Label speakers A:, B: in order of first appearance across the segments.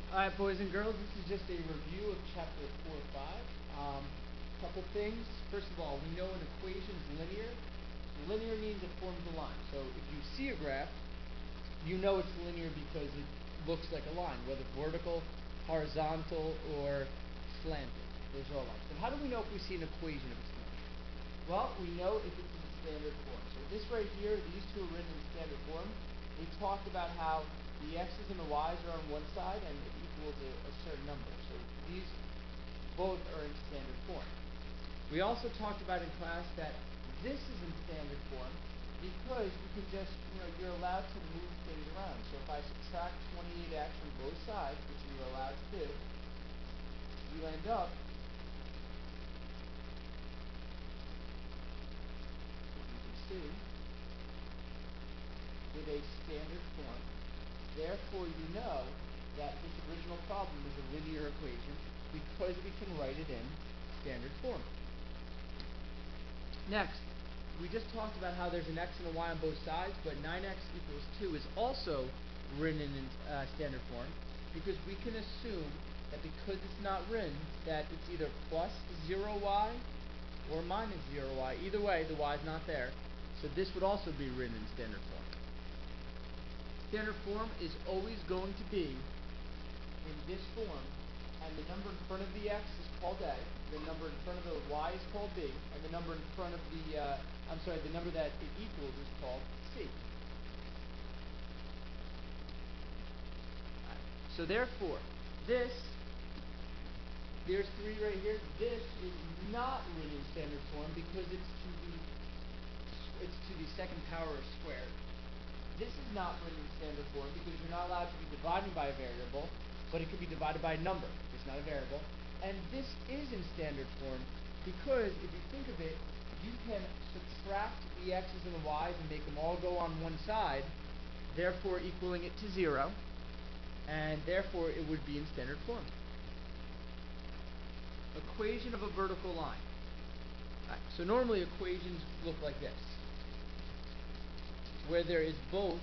A: Alright, boys and girls, this is just a review of chapter 4 or 5. Couple things. First of all, we know an equation is linear. Linear means it forms a line. So if you see a graph, you know it's linear because it looks like a line, whether vertical, horizontal, or slanted. Those are all lines. But how do we know if we see an equation if it's linear? Well, we know if it's in standard form. So this right here, these two are written in standard form. We talked about how the x's and the y's are on one side and it equals a certain number. So these both are in standard form. We also talked about in class that this is in standard form because you can just, you're allowed to move things around. So if I subtract 28x from both sides, which you're allowed to do, you end up, you can see, with a standard form. Therefore, you know that this original problem is a linear equation because we can write it in standard form. Next, we just talked about how there's an x and a y on both sides, but 9x equals 2 is also written in standard form because we can assume that because it's not written, that it's either plus 0y or minus 0y. Either way, the y is not there. So this would also be written in standard form. Standard form is always going to be in this form, and the number in front of the x is called a, the number in front of the y is called b, and the number in front of the, the number that it equals is called c. So therefore, there's 3 right here. This is not written in standard form because it's to the second power squared. This is not written in standard form because you're not allowed to be dividing by a variable, but it can be divided by a number. It's not a variable. And this is in standard form because if you think of it, you can subtract the x's and the y's and make them all go on one side, therefore equaling it to 0, and therefore it would be in standard form. Equation of a vertical line. Right, so normally equations look like this, where there is both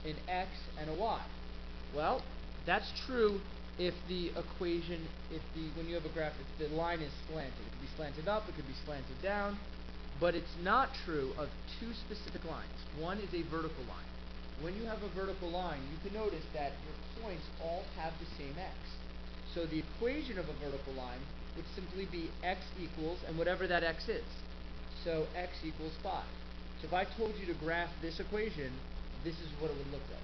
A: an x and a y. Well, that's true if the equation, when you have a graph, if the line is slanted. It could be slanted up, it could be slanted down, but it's not true of two specific lines. One is a vertical line. When you have a vertical line, you can notice that your points all have the same x. So the equation of a vertical line would simply be x equals, and whatever that x is. So x equals 5. So if I told you to graph this equation, this is what it would look like.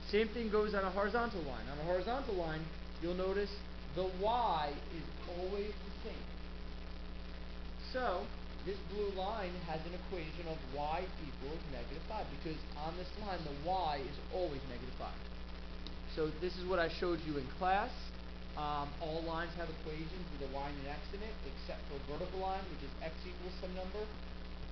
A: Same thing goes on a horizontal line. On a horizontal line, you'll notice the y is always the same. So this blue line has an equation of y equals -5 because on this line the y is always -5. So this is what I showed you in class. All lines have equations with a y and an x in it, except for a vertical line, which is x equals some number,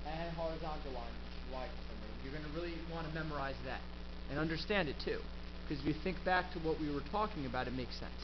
A: and horizontal line, which is y equals some number. You're going to really want to memorize that and understand it too, because if you think back to what we were talking about, it makes sense.